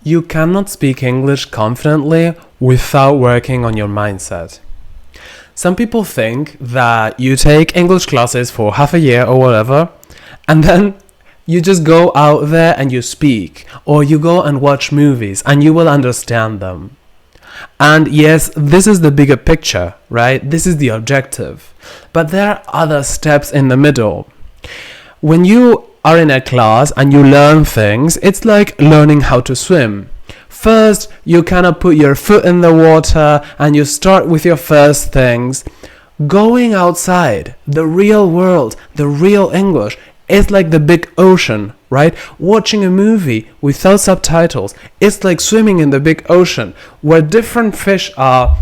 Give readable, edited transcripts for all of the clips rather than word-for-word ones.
You cannot speak English confidently without working on your mindset. Some people think that you take English classes for half a year or whatever, and then you just go out there and you speak, or you go and watch movies and you will understand them. And yes, this is the bigger picture, right? This is the objective. But there are other steps in the middle. When you are in a class and you learn things, it's like learning how to swim. First, you kind of put your foot in the water and you start with your first things. Going outside, the real world, the real English, is like the big ocean, right? Watching a movie without subtitles, it's like swimming in the big ocean, where different fish are,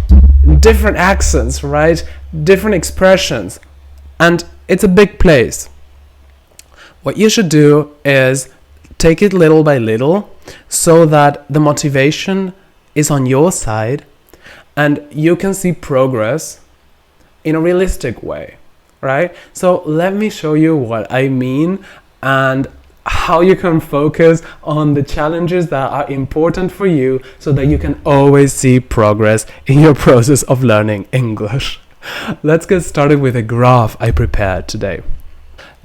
different accents, right? Different expressions, and it's a big place. What you should do is take it little by little so that the motivation is on your side and you can see progress in a realistic way, right? So let me show you what I mean and how you can focus on the challenges that are important for you so that you can always see progress in your process of learning English. Let's get started with a graph I prepared today.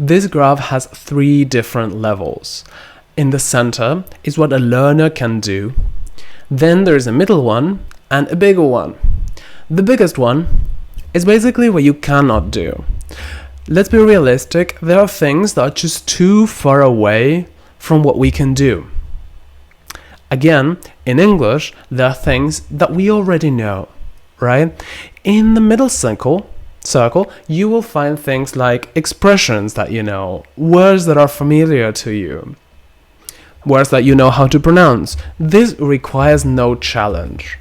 This graph has 3 different levels. In the center is what a learner can do. Then there's a middle one and a bigger one. The biggest one is basically what you cannot do. Let's be realistic, there are things that are just too far away from what we can do. Again, in English, there are things that we already know, right? In the middle circle, you will find things like expressions that you know, words that are familiar to you, words that you know how to pronounce. This requires no challenge.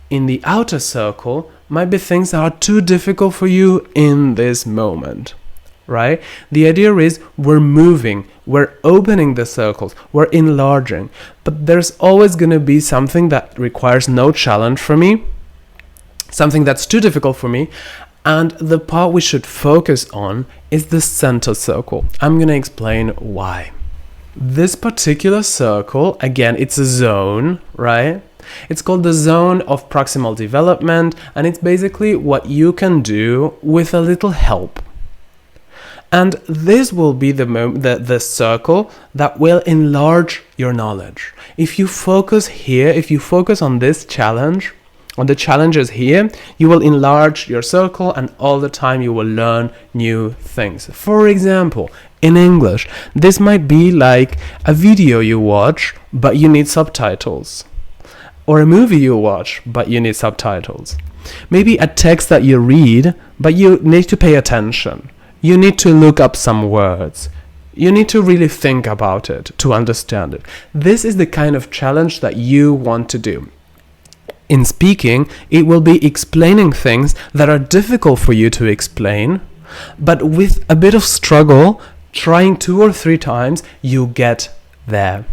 In the outer circle might be things that are too difficult for you in this moment, right? The idea is we're moving, we're opening the circles, we're enlarging, but there's always going to be something that requires no challenge for me, something that's too difficult for me. And the part we should focus on is the center circle. I'm going to explain why. This particular circle, again, it's a zone, right? It's called the zone of proximal development, and it's basically what you can do with a little help. And this will be the circle that will enlarge your knowledge. If you focus here, if you focus on this challenge, on the challenges here, you will enlarge your circle and all the time you will learn new things. For example, in English, this might be like a video you watch, but you need subtitles. Or a movie you watch, but you need subtitles. Maybe a text that you read, but you need to pay attention. You need to look up some words. You need to really think about it to understand it. This is the kind of challenge that you want to do. In speaking, it will be explaining things that are difficult for you to explain, but with a bit of struggle, trying 2 or 3 times, you get there.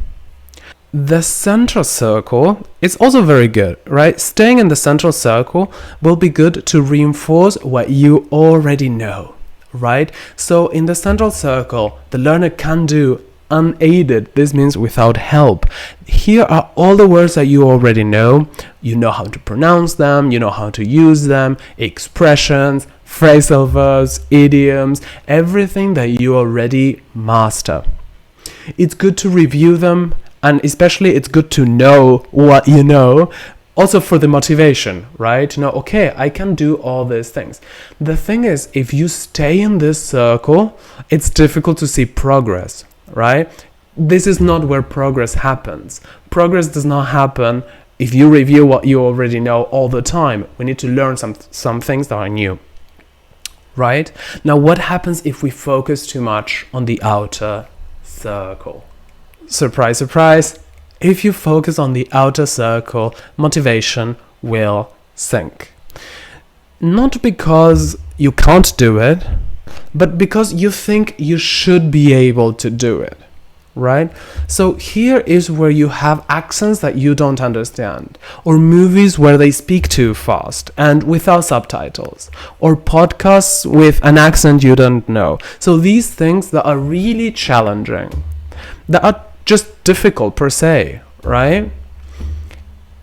The central circle is also very good, right? Staying in the central circle will be good to reinforce what you already know, right? So in the central circle, the learner can do unaided, this means without help. Here are all the words that you already know. You know how to pronounce them, you know how to use them, expressions, phrasal verbs, idioms, everything that you already master. It's good to review them, and especially it's good to know what you know, also for the motivation, right? To know, okay, I can do all these things. The thing is, if you stay in this circle, it's difficult to see progress, right? This is not where progress happens. Progress does not happen if you review what you already know all the time. We need to learn some things that are new, right? Now, what happens if we focus too much on the outer circle? Surprise, surprise. If you focus on the outer circle, motivation will sink. Not because you can't do it, but because you think you should be able to do it, right? So here is where you have accents that you don't understand, or movies where they speak too fast and without subtitles, or podcasts with an accent you don't know. So these things that are really challenging, that are just difficult per se, right?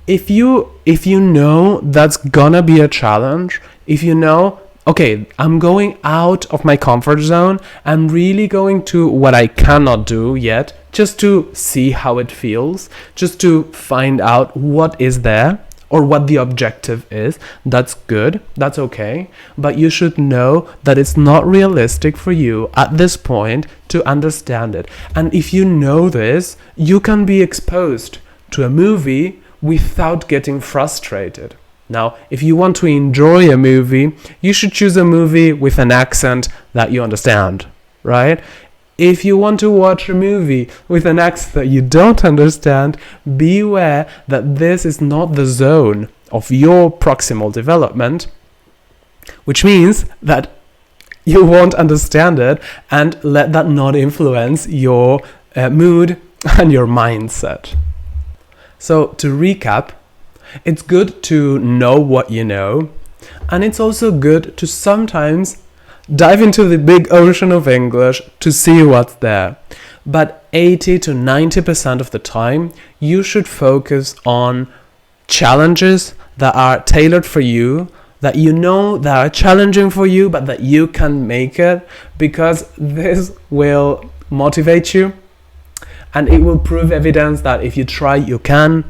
if you know that's gonna be a challenge, if you know, okay, I'm going out of my comfort zone, I'm really going to what I cannot do yet, just to see how it feels, just to find out what is there or what the objective is, that's good, that's okay. But you should know that it's not realistic for you at this point to understand it. And if you know this, you can be exposed to a movie without getting frustrated. Now, if you want to enjoy a movie, you should choose a movie with an accent that you understand, right? If you want to watch a movie with an accent that you don't understand, beware that this is not the zone of your proximal development, which means that you won't understand it, and let that not influence your mood and your mindset. So to recap, it's good to know what you know, and it's also good to sometimes dive into the big ocean of English to see what's there. But 80 to 90% of the time, you should focus on challenges that are tailored for you, that you know that are challenging for you, but that you can make it, because this will motivate you. And it will prove evidence that if you try, you can.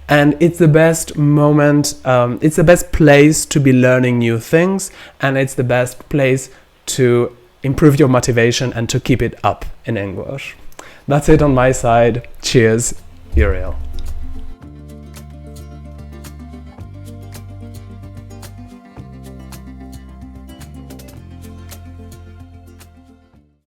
And it's the best moment, it's the best place to be learning new things. And it's the best place to improve your motivation and to keep it up in English. That's it on my side. Cheers, Uriel.